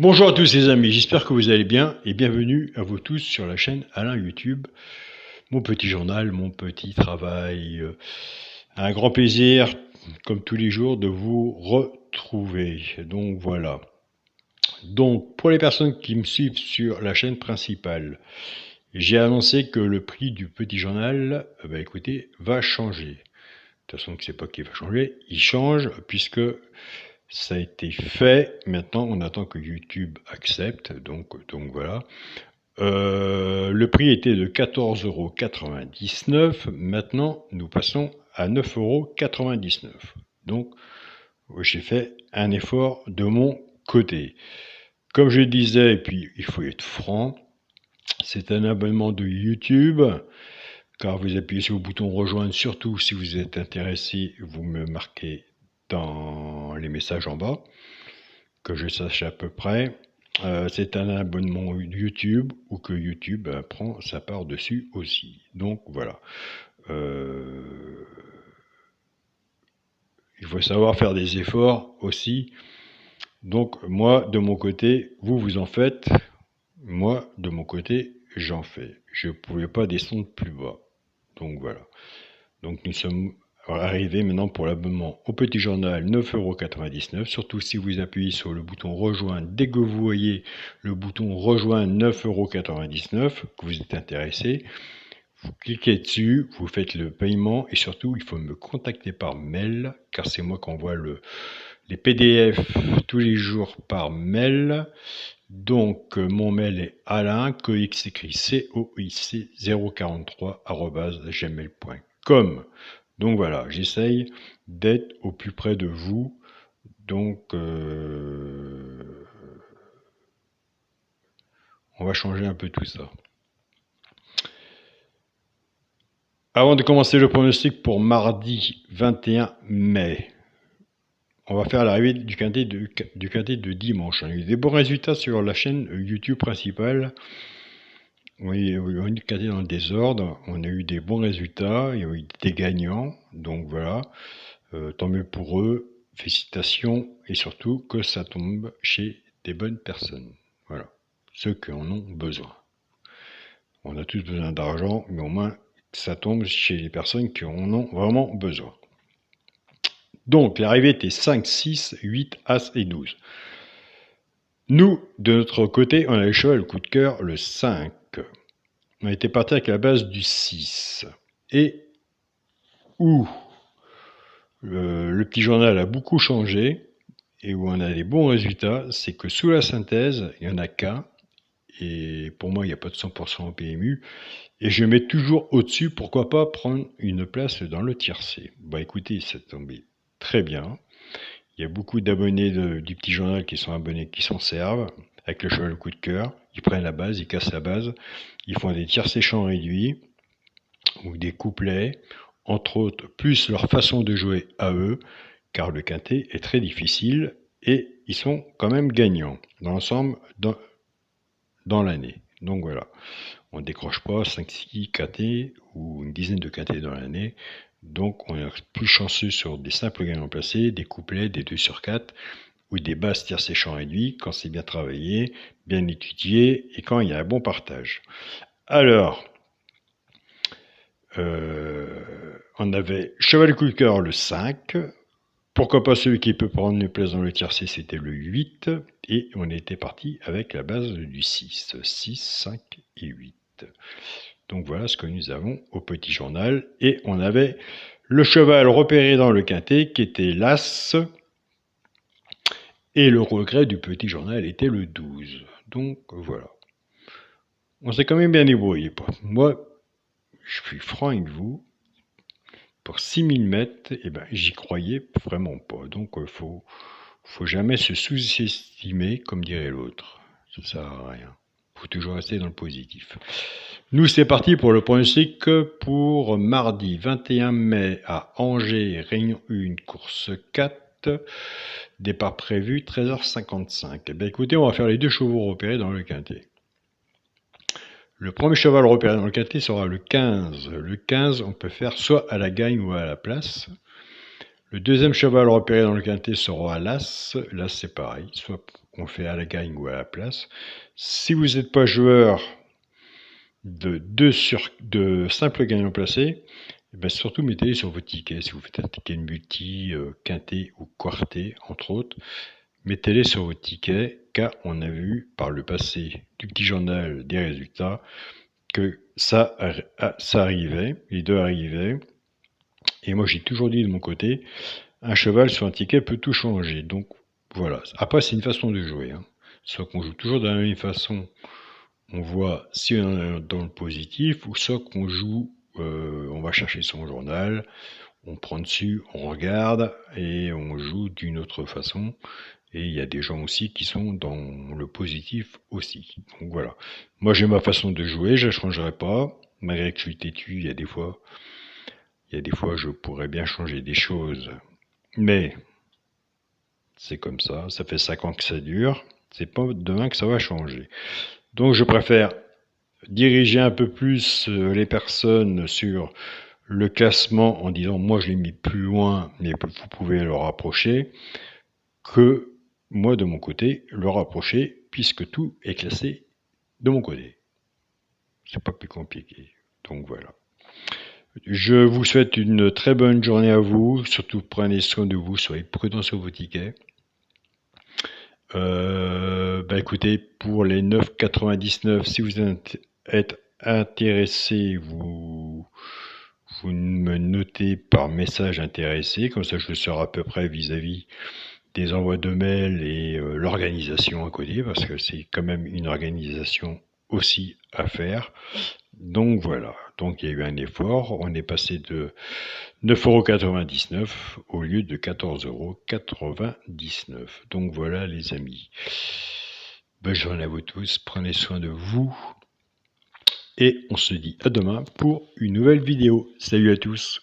Bonjour à tous les amis, j'espère que vous allez bien et bienvenue à vous tous sur la chaîne Alain YouTube, mon petit journal, mon petit travail. Un grand plaisir, comme tous les jours, de vous retrouver. Donc voilà. Donc pour les personnes qui me suivent sur la chaîne principale, j'ai annoncé que le prix du petit journal, écoutez, va changer. De toute façon, c'est pas qu'il va changer, il change puisque ça a été fait. Maintenant, on attend que YouTube accepte. Donc voilà. Le prix était de 14,99 €. Maintenant, nous passons à 9,99 €. Donc, j'ai fait un effort de mon côté. Comme je disais, et puis il faut être franc, c'est un abonnement de YouTube. Car vous appuyez sur le bouton rejoindre, surtout si vous êtes intéressé, vous me marquez dans les messages en bas, que je sache à peu près. C'est un abonnement YouTube ou que YouTube prend sa part dessus aussi. Donc voilà. Il faut savoir faire des efforts aussi. Donc moi, de mon côté, vous en faites. Moi, de mon côté, j'en fais. Je ne pouvais pas descendre plus bas. Donc voilà. Donc nous sommes arrivés maintenant pour l'abonnement au petit journal, 9,99 €. Surtout si vous appuyez sur le bouton rejoindre, dès que vous voyez le bouton rejoindre 9,99 €, que vous êtes intéressé, vous cliquez dessus, vous faites le paiement et surtout il faut me contacter par mail car c'est moi qui envoie les PDF tous les jours par mail. Donc mon mail est alain, coix écrit coic 043@gmail.com. Donc voilà, j'essaye d'être au plus près de vous. Donc on va changer un peu tout ça. Avant de commencer le pronostic pour mardi 21 mai, on va faire l'arrivée du quintet de dimanche. On a eu des bons résultats sur la chaîne YouTube principale. Oui, on a eu quintet dans le désordre. On a eu des bons résultats. Il y a eu des gagnants. Donc voilà. Tant mieux pour eux. Félicitations. Et surtout que ça tombe chez des bonnes personnes. Voilà. Ceux qui en ont besoin. On a tous besoin d'argent, mais au moins ça tombe chez les personnes qui en ont vraiment besoin. Donc, l'arrivée était 5, 6, 8, As et 12. Nous, de notre côté, on a le cheval, le coup de cœur, le 5. On était parti avec la base du 6. Et où le petit journal a beaucoup changé et où on a des bons résultats, c'est que sous la synthèse, il n'y en a qu'un. Et pour moi, il n'y a pas de 100% en PMU. Et je mets toujours au-dessus, pourquoi pas prendre une place dans le tiercé. Bah écoutez, c'est tombé très bien. Il y a beaucoup d'abonnés du petit journal qui sont abonnés, qui s'en servent, avec le cheval au coup de cœur. Ils prennent la base, ils cassent la base, ils font des tiercés champs réduits, ou des couplets, entre autres, plus leur façon de jouer à eux, car le quintet est très difficile, et ils sont quand même gagnants, dans l'ensemble, dans l'année. Donc voilà, on ne décroche pas 5-6 quintets, ou une dizaine de quintets dans l'année. Donc on est plus chanceux sur des simples gagnants placés, des couplets, des 2 sur 4, ou des basses tiercés champs réduits, quand c'est bien travaillé, bien étudié, et quand il y a un bon partage. Alors, on avait cheval coup de cœur le 5, pourquoi pas celui qui peut prendre une place dans le tiercé, c'était le 8, et on était parti avec la base du 6, 6, 5 et 8. Donc voilà ce que nous avons au petit journal. Et on avait le cheval repéré dans le quintet qui était l'As. Et le regret du petit journal était le 12. Donc voilà. On s'est quand même bien débrouillé. Moi, je suis franc avec vous. Pour 6000 mètres, j'y croyais vraiment pas. Donc faut jamais se sous-estimer, comme dirait l'autre. Ça sert à rien. Faut toujours rester dans le positif. Nous, c'est parti pour le pronostic pour mardi 21 mai à Angers, Réunion 1, course 4, départ prévu 13h55. Écoutez, on va faire les 2 chevaux repérés dans le quintet. Le premier cheval repéré dans le quintet sera le 15. Le 15, on peut faire soit à la gagne ou à la place. Le deuxième cheval repéré dans le quintet sera à l'As. L'As, c'est pareil. Soit on fait à la gagne ou à la place. Si vous n'êtes pas joueur de simple gagnant placé, ben surtout mettez-les sur vos tickets. Si vous faites un ticket de multi, quinté ou quarté, entre autres, mettez-les sur vos tickets, car on a vu par le passé du petit journal des résultats que ça arrivait, il doit arriver. Et moi j'ai toujours dit de mon côté, un cheval sur un ticket peut tout changer. Donc voilà. Après c'est une façon de jouer. Soit qu'on joue toujours de la même façon, on voit si on est dans le positif, ou soit qu'on joue, on va chercher son journal, on prend dessus, on regarde et on joue d'une autre façon. Et il y a des gens aussi qui sont dans le positif aussi. Donc voilà. Moi j'ai ma façon de jouer, je ne changerai pas. Malgré que je suis têtu, il y a des fois je pourrais bien changer des choses. Mais c'est comme ça fait 5 ans que ça dure. C'est pas demain que ça va changer. Donc je préfère diriger un peu plus les personnes sur le classement en disant moi je l'ai mis plus loin, mais vous pouvez le rapprocher, que moi de mon côté le rapprocher, puisque tout est classé de mon côté. C'est pas plus compliqué. Donc voilà. Je vous souhaite une très bonne journée à vous. Surtout prenez soin de vous, soyez prudents sur vos tickets. Écoutez, pour les 9,99, si vous êtes intéressé, vous me notez par message intéressé, comme ça je serai à peu près vis-à-vis des envois de mails et l'organisation à côté, parce que c'est quand même une organisation aussi à faire. Donc voilà, donc il y a eu un effort, on est passé de 9,99 € au lieu de 14,99 €. Donc voilà les amis. Bonne journée à vous tous, prenez soin de vous et on se dit à demain pour une nouvelle vidéo. Salut à tous.